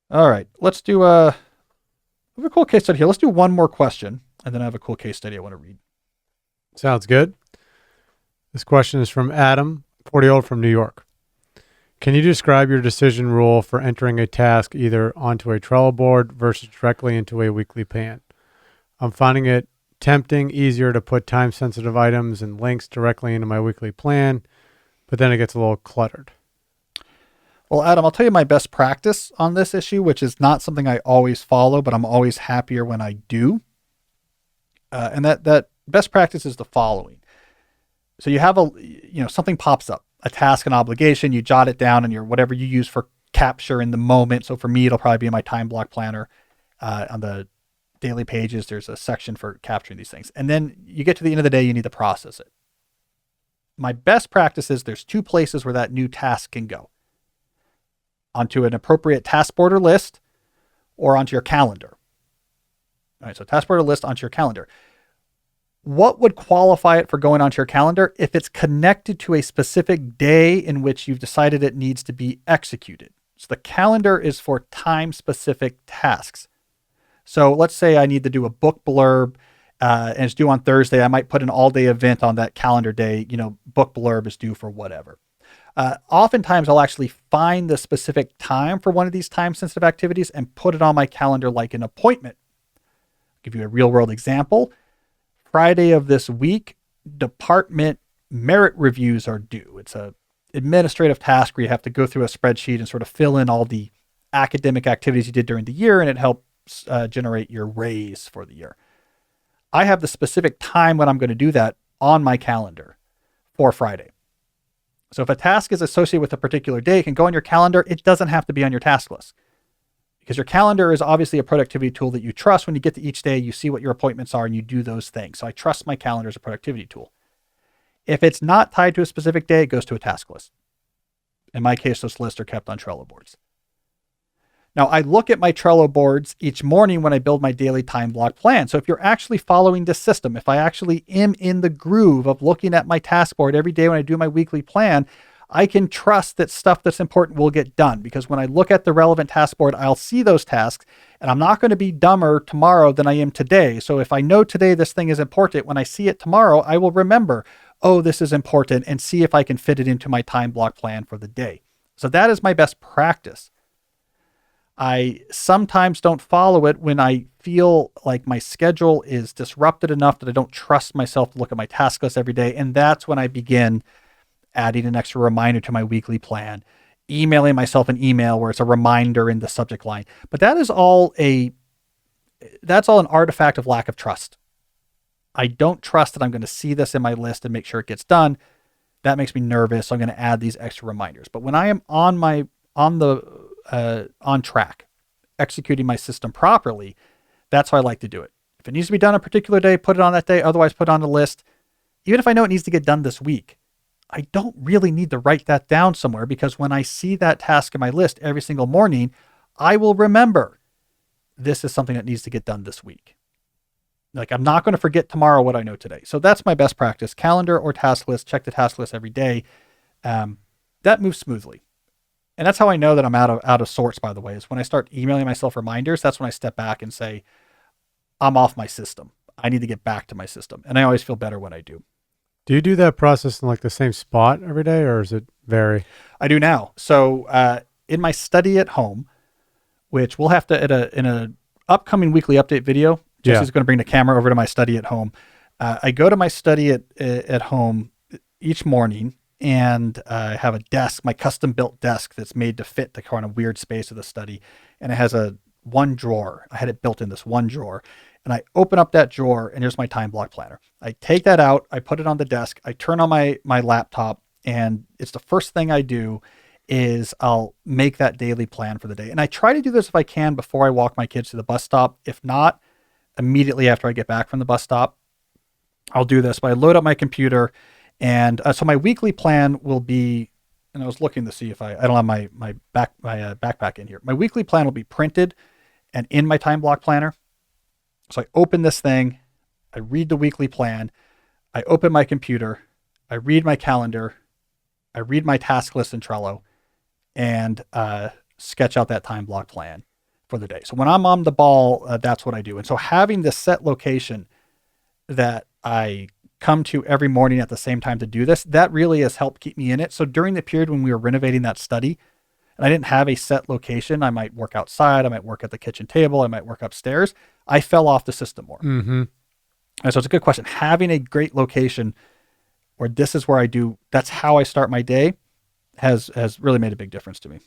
All right, I have a cool case study here. Let's do one more question, and then I have a cool case study I want to read. Sounds good. This question is from Adam, 40-year-old from New York. Can you describe your decision rule for entering a task either onto a Trello board versus directly into a weekly plan? I'm finding it easier to put time-sensitive items and links directly into my weekly plan, but then it gets a little cluttered. Well, Adam, I'll tell you my best practice on this issue, which is not something I always follow, but I'm always happier when I do. And that best practice is the following. So you have something pops up, a task, an obligation, you jot it down in your whatever you use for capture in the moment. So for me, it'll probably be in my time block planner. On the daily pages, there's a section for capturing these things. And then you get to the end of the day, you need to process it. My best practice is there's two places where that new task can go: onto an appropriate task board or list, or onto your calendar. All right, so task board or list onto your calendar. What would qualify it for going onto your calendar? If it's connected to a specific day in which you've decided it needs to be executed. So the calendar is for time-specific tasks. So let's say I need to do a book blurb, and it's due on Thursday. I might put an all-day event on that calendar day. Book blurb is due for whatever. Oftentimes, I'll actually find the specific time for one of these time-sensitive activities and put it on my calendar like an appointment. I'll give you a real-world example. Friday of this week, department merit reviews are due. It's a administrative task where you have to go through a spreadsheet and sort of fill in all the academic activities you did during the year, and it helps generate your raise for the year. I have the specific time when I'm going to do that on my calendar for Friday. So if a task is associated with a particular day, it can go on your calendar. It doesn't have to be on your task list, because your calendar is obviously a productivity tool that you trust. When you get to each day, you see what your appointments are and you do those things. So I trust my calendar as a productivity tool. If it's not tied to a specific day, it goes to a task list. In my case, those lists are kept on Trello boards. Now, I look at my Trello boards each morning when I build my daily time block plan. So if you're actually following this system, if I actually am in the groove of looking at my task board every day when I do my weekly plan, I can trust that stuff that's important will get done, because when I look at the relevant task board, I'll see those tasks, and I'm not going to be dumber tomorrow than I am today. So if I know today this thing is important, when I see it tomorrow, I will remember, oh, this is important, and see if I can fit it into my time block plan for the day. So that is my best practice. I sometimes don't follow it when I feel like my schedule is disrupted enough that I don't trust myself to look at my task list every day. And that's when I begin adding an extra reminder to my weekly plan, emailing myself an email where it's a reminder in the subject line. But that's all an artifact of lack of trust. I don't trust that I'm going to see this in my list and make sure it gets done. That makes me nervous. So I'm going to add these extra reminders. But when I am on track, executing my system properly, that's how I like to do it. If it needs to be done a particular day, put it on that day. Otherwise, put it on the list. Even if I know it needs to get done this week, I don't really need to write that down somewhere, because when I see that task in my list every single morning, I will remember this is something that needs to get done this week. Like, I'm not going to forget tomorrow what I know today. So that's my best practice: calendar or task list. Check the task list every day. That moves smoothly. And that's how I know that I'm out of sorts, by the way, is when I start emailing myself reminders. That's when I step back and say, I'm off my system. I need to get back to my system. And I always feel better when I do. Do you do that process in like the same spot every day, or does it vary? I do now. So in my study at home, which we'll have to, in a upcoming weekly update video, Jesse's going to bring the camera over to my study at home. I go to my study at home each morning, and I have a desk, my custom built desk that's made to fit the kind of weird space of the study. And it has one drawer. I had it built in this one drawer. And I open up that drawer, and here's my time block planner. I take that out, I put it on the desk, I turn on my laptop, and it's the first thing I do is I'll make that daily plan for the day. And I try to do this if I can before I walk my kids to the bus stop. If not, immediately after I get back from the bus stop, I'll do this. But I load up my computer, and so my weekly plan will be, and I was looking to see if I don't have my backpack in here. My weekly plan will be printed and in my time block planner. So I open this thing, I read the weekly plan, I open my computer, I read my calendar, I read my task list in Trello, and sketch out that time block plan. for the day. So when I'm on the ball, that's what I do. And so having this set location that I come to every morning at the same time to do this, that really has helped keep me in it. So during the period when we were renovating that study and I didn't have a set location, I might work outside, I might work at the kitchen table, I might work upstairs. I fell off the system more. Mm-hmm. And so it's a good question. Having a great location where this is where I do, that's how I start my day, has really made a big difference to me.